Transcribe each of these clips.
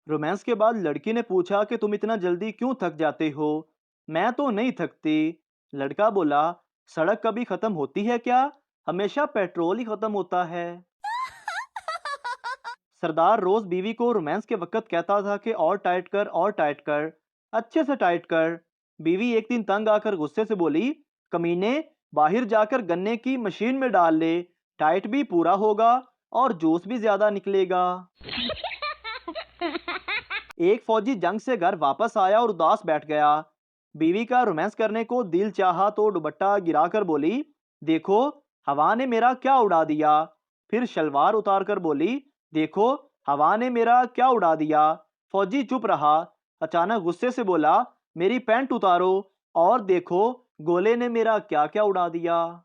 Romance के बाद लड़की ने पूछा कि तुम इतना जल्दी क्यों थक जाते हो। मैं तो नहीं थकती। लड़का बोला, सड़क कभी खत्म होती है क्या? हमेशा पेट्रोल ही खत्म होता है। सरदार रोज बीवी को रोमांस के वक्त कहता था कि और टाइट कर, और टाइट कर, अच्छे से टाइट कर। बीवी एक दिन तंग आकर गुस्से से बोली, कमीने, बाहर जाकर गन्ने की मशीन में डाल ले, टाइट भी पूरा होगा और जूस भी ज्यादा निकलेगा। एक फौजी जंग से घर वापस आया और उदास बैठ गया। बीवी का रोमांस करने को दिल चाहा तो दुपट्टा गिराकर बोली, देखो, हवा ने मेरा क्या उड़ा दिया। फिर शलवार उतार कर बोली, देखो, हवा ने मेरा क्या उड़ा दिया। फौजी चुप रहा। अचानक गुस्से से बोला, मेरी पैंट उतारो और देखो, गोले ने मेरा क्या क्या उड़ा दिया।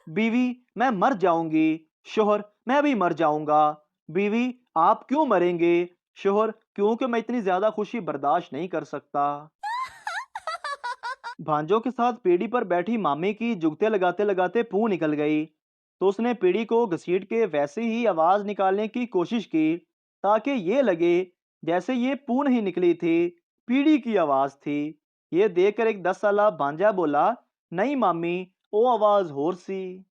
बीवी, मैं मर जाऊंगी। शोहर, मैं भी मर जाऊंगा। बीवी, आप क्यों मरेंगे? शोहर, क्योंकि मैं इतनी ज्यादा खुशी बर्दाश्त नहीं कर सकता। भांजों के साथ पीढ़ी पर बैठी मामी की जुगते लगाते लगाते पूं निकल गई, तो उसने पीढ़ी को घसीट के वैसे ही आवाज निकालने की कोशिश की, ताकि ये लगे जैसे ये पूं नहीं निकली थी, पीढ़ी की आवाज थी। ये देखकर एक 10 साला भांजा बोला, नहीं मामी, वो आवाज होर सी।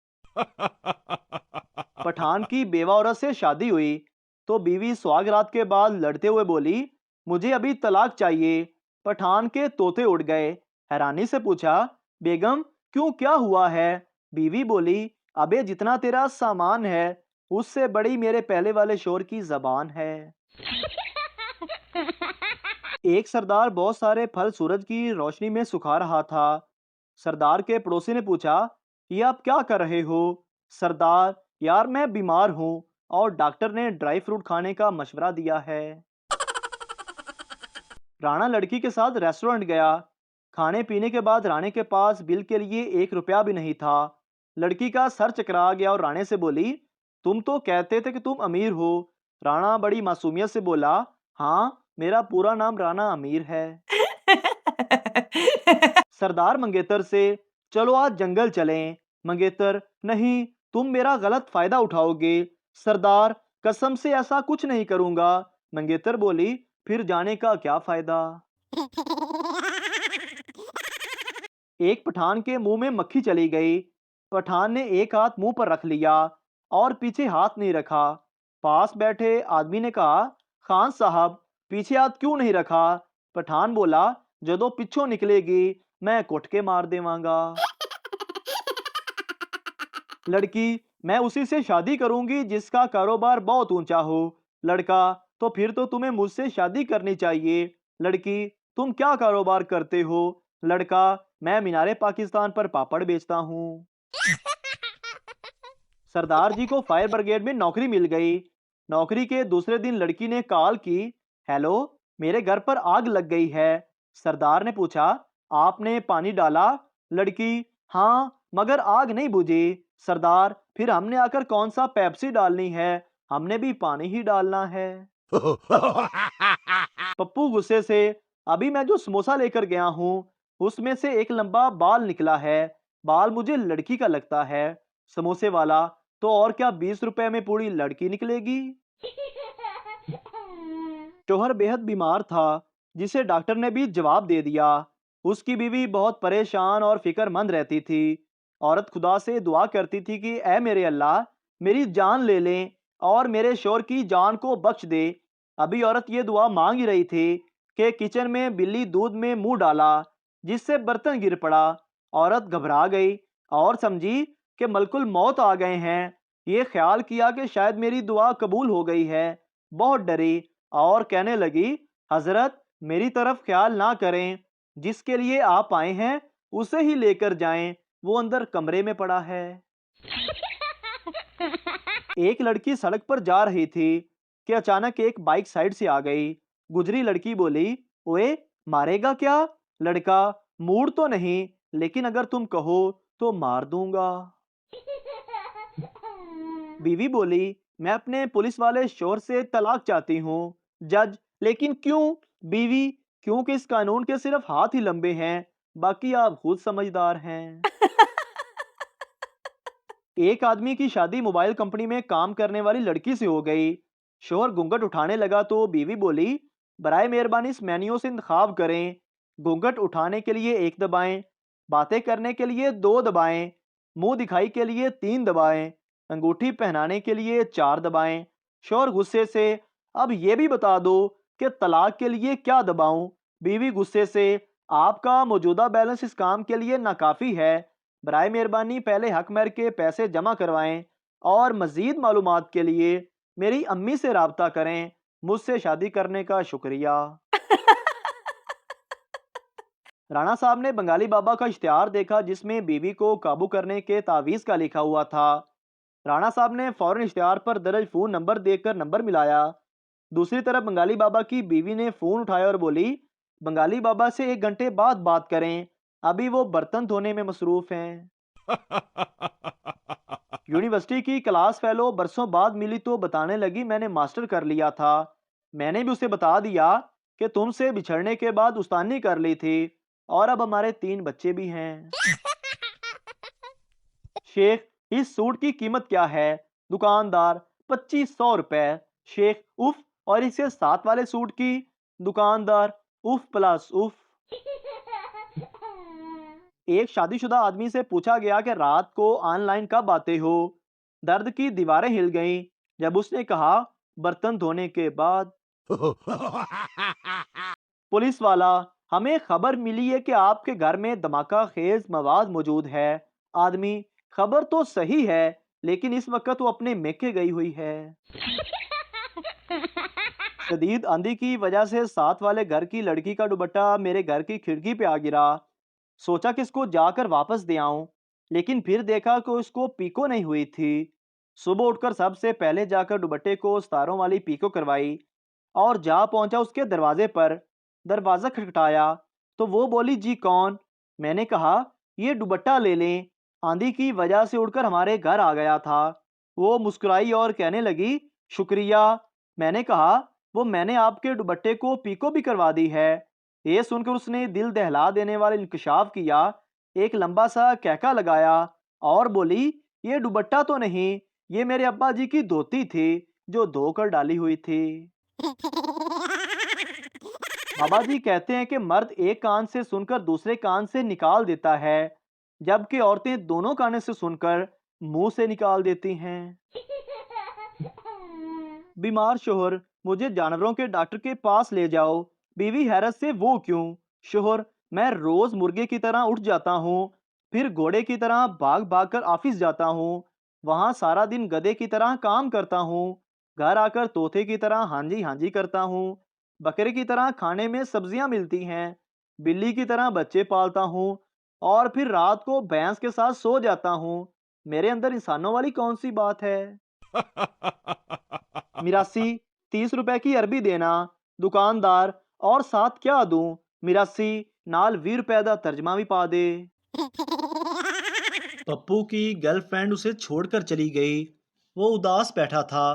पठान की बेवा औरत से शादी हुई तो बीवी सुहागरात के बाद लड़ते हुए बोली, मुझे अभी तलाक चाहिए। पठान के तोते उड़ गए। हैरानी से पूछा, बेगम, क्यों, क्या हुआ है? बीवी बोली, अबे जितना तेरा सामान है उससे बड़ी मेरे पहले वाले शोर की जबान है। एक सरदार बहुत सारे फल सूरज की रोशनी में सुखा रहा था। सरदार के पड़ोसी ने पूछा, ये आप क्या कर रहे हो? सरदार, यार मैं बीमार हूँ और डॉक्टर ने ड्राई फ्रूट खाने का मशवरा दिया है। राणा लड़की के साथ रेस्टोरेंट गया। खाने पीने के बाद राणे के पास बिल के लिए 1 रुपया भी नहीं था। लड़की का सर चकरा गया और राणे से बोली, तुम तो कहते थे कि तुम अमीर हो। राणा बड़ी मासूमियत से बोला, हाँ, मेरा पूरा नाम राणा अमीर है। सरदार मंगेतर से, चलो आज जंगल चलें। मंगेतर, नहीं, तुम मेरा गलत फायदा उठाओगे। सरदार, कसम से ऐसा कुछ नहीं करूंगा। मंगेतर बोली, फिर जाने का क्या फायदा। एक पठान के मुंह में मक्खी चली गई। पठान ने एक हाथ मुंह पर रख लिया और पीछे हाथ नहीं रखा। पास बैठे आदमी ने कहा, खान साहब, पीछे हाथ क्यों नहीं रखा? पठान बोला, जदों पिछों निकलेगी मैं कुट के मार देवांगा। लड़की, मैं उसी से शादी करूंगी जिसका कारोबार बहुत ऊंचा हो। लड़का, तो फिर तो तुम्हें मुझसे शादी करनी चाहिए। लड़की, तुम क्या कारोबार करते हो? लड़का, मैं मीनारे पाकिस्तान पर पापड़ बेचता हूँ। सरदार जी को फायर ब्रिगेड में नौकरी मिल गई। नौकरी के दूसरे दिन लड़की ने कॉल की, हेलो, मेरे घर पर आग लग गई है। सरदार ने पूछा, आपने पानी डाला? लड़की, हाँ, मगर आग नहीं बुझी। सरदार, फिर हमने आकर कौन सा पेप्सी डालनी है? हमने भी पानी ही डालना है। पप्पू गुस्से से, अभी मैं जो समोसा लेकर गया हूँ उसमें से एक लंबा बाल निकला है। बाल मुझे लड़की का लगता है। समोसे वाला, तो और क्या 20 रुपए में पूरी लड़की निकलेगी। शोहर बेहद बीमार था, जिसे डॉक्टर ने भी जवाब दे दिया। उसकी बीवी बहुत परेशान और फिक्रमंद रहती थी। औरत खुदा से दुआ करती थी कि ऐ मेरे अल्लाह, मेरी जान ले लें और मेरे शोहर की जान को बख्श दे। अभी औरत ये दुआ मांग ही रही थी कि किचन में बिल्ली दूध में मुंह डाला, जिससे बर्तन गिर पड़ा। औरत घबरा गई और समझी कि मलकुल मौत आ गए हैं। ये ख्याल किया कि शायद मेरी दुआ कबूल हो गई है। बहुत डरी और कहने लगी, हजरत, मेरी तरफ ख्याल ना करें, जिसके लिए आप आए हैं उसे ही लेकर जाएं, वो अंदर कमरे में पड़ा है। एक लड़की सड़क पर जा रही थी कि अचानक एक बाइक साइड से आ गई। गुजरी लड़की बोली, ओए, मारेगा क्या? लड़का, मूड तो नहीं, लेकिन अगर तुम कहो तो मार दूंगा। बीवी बोली, मैं अपने पुलिस वाले शोहर से तलाक चाहती हूँ। जज, लेकिन क्यों? बीवी, क्योंकि इस कानून के सिर्फ हाथ ही लंबे हैं, बाकी आप खुद समझदार हैं। एक आदमी की शादी मोबाइल कंपनी में काम करने वाली लड़की से हो गई। शोहर घूंघट उठाने लगा तो बीवी बोली, बराए मेहरबानी इस मेन्यू से इंतखाब करें। घूंघट उठाने के लिए 1 दबाएं, बातें करने के लिए 2 दबाएं, मुंह दिखाई के लिए 3 दबाएं, अंगूठी पहनाने के लिए 4 दबाएं। शोहर गुस्से से, अब ये भी बता दो कि तलाक के लिए क्या दबाऊं। बीवी गुस्से से, आपका मौजूदा बैलेंस इस काम के लिए नाकाफी है। बराए मेहरबानी पहले हक महर के पैसे जमा करवाएं और मजीद मालूमात के लिए मेरी अम्मी से राब्ता करें। मुझसे शादी करने का शुक्रिया। राणा साहब ने बंगाली बाबा का इश्तिहार देखा जिसमें बीवी को काबू करने के तावीज़ का लिखा हुआ था। राणा साहब ने फौरन इश्तिहार पर दर्ज फ़ोन नंबर देखकर नंबर मिलाया। दूसरी तरफ बंगाली बाबा की बीवी ने फ़ोन उठाया और बोली, बंगाली बाबा से 1 घंटे बाद बात करें, अभी वो बर्तन धोने में मसरूफ़ हैं। यूनिवर्सिटी की क्लास फेलो बरसों बाद मिली तो बताने लगी, मैंने मास्टर कर लिया था। मैंने भी उसे बता दिया कि तुमसे बिछड़ने के बाद उस्तानी कर ली थी और अब हमारे 3 बच्चे भी हैं। शेख, इस सूट की कीमत क्या है? दुकानदार, 2500 रुपए। शेख, उफ, और इसके साथ वाले सूट की? दुकानदार, उफ प्लस उफ। एक शादीशुदा आदमी से पूछा गया कि रात को ऑनलाइन कब आते हो? दर्द की दीवारें हिल गईं जब उसने कहा, बर्तन धोने के बाद। पुलिस वाला, हमें खबर मिली है कि आपके घर में धमाका खेज मवाद मौजूद है। आदमी, खबर तो सही है लेकिन इस वक्त वो अपने मेके गई हुई है। शदीद आंधी की वजह से साथ वाले घर की लड़की का दुपट्टा मेरे घर की खिड़की पे आ गिरा। सोचा कि इसको जाकर वापस दे आऊं, लेकिन फिर देखा कि उसको पीको नहीं हुई थी। सुबह उठकर सबसे पहले जाकर दुपट्टे को सितारों वाली पीको करवाई और जा पहुंचा उसके दरवाजे पर। दरवाज़ा खटखटाया तो वो बोली, जी कौन? मैंने कहा, ये दुपट्टा ले लें, आंधी की वजह से उड़कर हमारे घर आ गया था। वो मुस्कुराई और कहने लगी, शुक्रिया। मैंने कहा, वो मैंने आपके दुपट्टे को पीको भी करवा दी है। ये सुनकर उसने दिल दहला देने वाला इंकशाफ किया, एक लंबा सा कहका लगाया और बोली, ये दुपट्टा तो नहीं, ये मेरे अब्बा जी की धोती थी जो धोकर डाली हुई थी। बाबा जी कहते हैं कि मर्द एक कान से सुनकर दूसरे कान से निकाल देता है, जबकि औरतें दोनों कानों से सुनकर मुंह से निकाल देती हैं। बीमार शोहर, मुझे जानवरों के डॉक्टर के पास ले जाओ। बीवी हैरत से, वो क्यों? शोहर, मैं रोज मुर्गे की तरह उठ जाता हूँ, फिर घोड़े की तरह भाग भाग कर ऑफिस जाता हूँ, वहां सारा दिन गधे की तरह काम करता हूँ, घर आकर तोते की तरह हांजी हांजी करता हूँ, बकरे की तरह खाने में सब्जियां मिलती हैं, बिल्ली की तरह बच्चे पालता हूँ और फिर रात को भैंस के साथ सो जाता हूँ। मेरे अंदर इंसानों वाली कौन सी बात है? मिरासी, 30 रुपए की अरबी देना। दुकानदार, और साथ क्या दूं? मिरासी, नाल 20 रुपए का तर्जमा भी पा दे। पप्पू की गर्लफ्रेंड उसे छोड़कर चली गई। वो उदास बैठा था।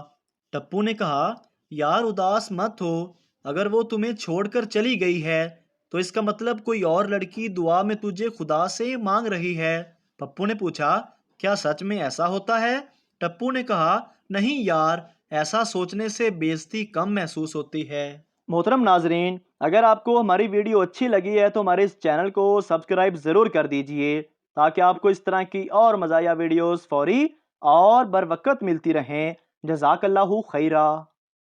टप्पू ने कहा, यार उदास मत हो, अगर वो तुम्हें छोड़कर चली गई है तो इसका मतलब कोई और लड़की दुआ में तुझे खुदा से मांग रही है। पप्पू ने पूछा, क्या सच में ऐसा होता है? टप्पू ने कहा, नहीं यार, ऐसा सोचने से बेइज्जती कम महसूस होती है। मोहतरम नाजरीन, अगर आपको हमारी वीडियो अच्छी लगी है तो हमारे इस चैनल को सब्सक्राइब ज़रूर कर दीजिए ताकि आपको इस तरह की और मज़ाया वीडियोस फौरी और बर वक्त मिलती रहें। जज़ाकल्लाहु खैरा।